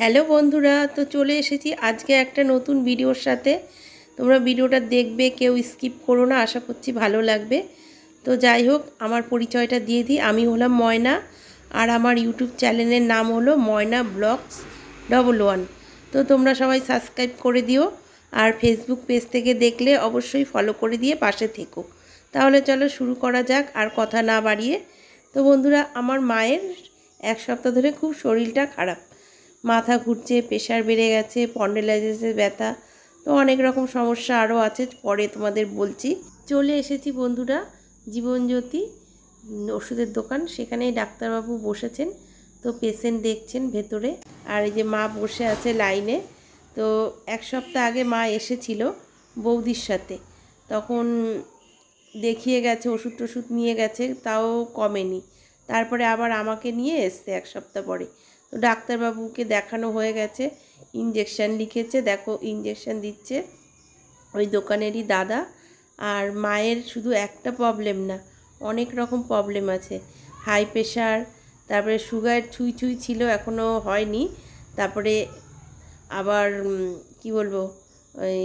Hello বন্ধুরা, তো চলে এসেছি আজকে একটা নতুন ভিডিওর সাথে। তোমরা ভিডিওটা দেখবে, কেউ স্কিপ করো না, আশা করছি ভালো লাগবে। তো যাই হোক, আমার পরিচয়টা দিয়ে দিই। আমি হলাম ময়না, আর আমার ইউটিউব চ্যানেলের নাম হলো ময়না ব্লগস 11। তো তোমরা সবাই সাবস্ক্রাইব করে দিও, আর ফেসবুক পেজ থেকে দেখলে অবশ্যই ফলো করে দিয়ে পাশে থেকো। তাহলে চলো শুরু করা যাক, আর কথা না বাড়িয়ে। তো বন্ধুরা, আমার মায়ের এক সপ্তাহ ধরে খুব শরীরটা খারাপ, মাথা ঘুরছে, প্রেশার বেড়ে গেছে, স্পন্ডিলাইটিসের ব্যথা, তো অনেক রকম সমস্যা আরও আছে, পরে তোমাদের বলছি। চলে এসেছি বন্ধুরা জীবনজ্যোতি ওষুধের দোকান, সেখানেই ডাক্তারবাবু বসেছেন, তো পেশেন্ট দেখছেন ভেতরে। আর এই যে মা বসে আছে লাইনে। তো এক সপ্তাহ আগে মা এসেছিল বৌদির সাথে, তখন দেখিয়ে গেছে, ওষুধ টষুধ নিয়ে গেছে, তাও কমেনি। তারপরে আবার আমাকে নিয়ে এসছে এক সপ্তাহ পরে। তো ডাক্তারবাবুকে দেখানো হয়ে গেছে, ইঞ্জেকশান লিখেছে, দেখো ইঞ্জেকশান দিচ্ছে ওই দোকানেরই দাদা। আর মায়ের শুধু একটা প্রবলেম না, অনেক রকম প্রবলেম আছে। হাই প্রেশার, তারপরে সুগার ছুঁই ছিল, এখনও হয়নি। তারপরে আবার কি বলবো, ওই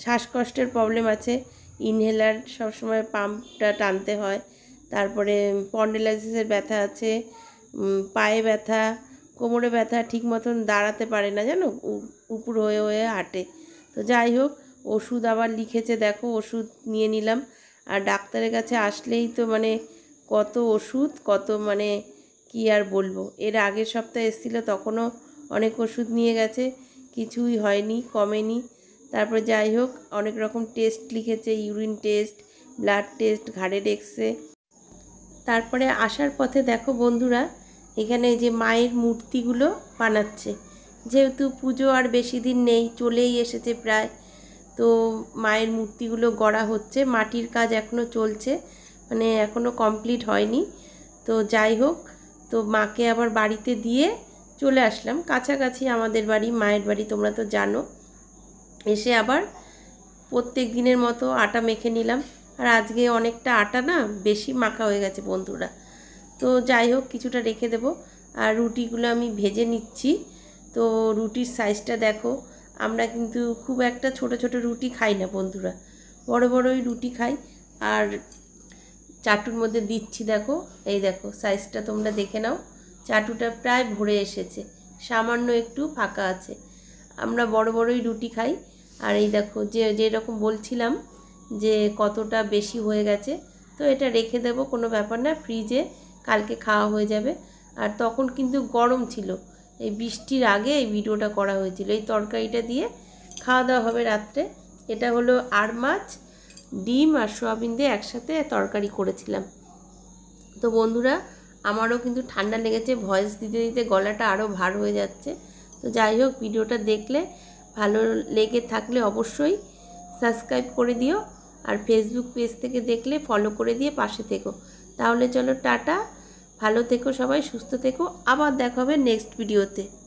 শ্বাসকষ্টের প্রবলেম আছে, ইনহেলার সবসময় পাম্পটা টানতে হয়। তারপরে স্পন্ডিলাইটিসের ব্যথা আছে, পায়ে ব্যথা, কোমরে ব্যথা, ঠিক মতন দাঁড়াতে পারে না, জানো, উপর হয়ে হয়ে হাঁটে। তো যাই হোক, ওষুধ আবার লিখেছে, দেখো ওষুধ নিয়ে নিলাম। আর ডাক্তারের কাছে আসলেই তো মানে কত ওষুধ, কত মানে কি আর বলবো। এর আগের সপ্তাহে এসেছিলো, তখনও অনেক ওষুধ নিয়ে গেছে, কিছুই হয়নি, কমেনি। তারপরে যাই হোক, অনেক রকম টেস্ট লিখেছে, ইউরিন টেস্ট, ব্লাড টেস্ট, ঘাড়ের এক্সরে। তারপরে আসার পথে দেখো বন্ধুরা, এখানে যে মায়ের মূর্তিগুলো বানাচ্ছে, যেহেতু পুজো আর বেশি দিন নেই, চলেই এসেছে প্রায়। তো মায়ের মূর্তিগুলো গড়া হচ্ছে, মাটির কাজ এখনও চলছে, মানে এখনও কমপ্লিট হয়নি। তো যাই হোক, তো মাকে আবার বাড়িতে দিয়ে চলে আসলাম, কাছাকাছি আমাদের বাড়ি, মায়ের বাড়ি, তোমরা তো জানো। এসে আবার প্রত্যেক দিনের মতো আটা মেখে নিলাম। আর আজকে অনেকটা আটা না বেশি মাখা হয়ে গেছে বন্ধুরা। তো যাই হোক, কিছুটা রেখে দেব। আর রুটিগুলো আমি ভেজে নিচ্ছি। তো রুটির সাইজটা দেখো, আমরা কিন্তু খুব একটা ছোট ছোট রুটি খাই না বন্ধুরা, বড় বড়ই রুটি খাই। আর চাটুর মধ্যে দিচ্ছি, দেখো এই দেখো সাইজটা তোমরা দেখে নাও, চাটুটা প্রায় ভরে এসেছে, সামান্য একটু ফাঁকা আছে। আমরা বড় বড়ই রুটি খাই। আর এই দেখো, যেরকম বলছিলাম যে কতটা বেশি হয়ে গেছে, তো এটা রেখে দেব, কোনো ব্যাপার না, ফ্রিজে কালকে খাওয়া হয়ে যাবে। আর তখন কিন্তু গরম ছিল, এই বৃষ্টির আগে এই ভিডিওটা করা হয়েছিল। এই তরকারিটা দিয়ে খাওয়া দাওয়া হবে রাত্রে। এটা হলো আর মাছ, ডিম আর সোয়াবিন দিয়ে একসাথে তরকারি করেছিলাম। তো বন্ধুরা, আমারও কিন্তু ঠান্ডা লেগেছে, ভয়েস দিতে দিতে গলাটা আরও ভার হয়ে যাচ্ছে। তো যাই হোক, ভিডিওটা দেখলে, ভালো লেগে থাকলে অবশ্যই সাবস্ক্রাইব করে দিও, আর ফেসবুক পেজ থেকে দেখলে ফলো করে দিয়ে পাশে থেকো। তাহলে চলো টাটা, ভালো থেকো সবাই, সুস্থ থেকো, আবার দেখা হবে নেক্সট ভিডিওতে।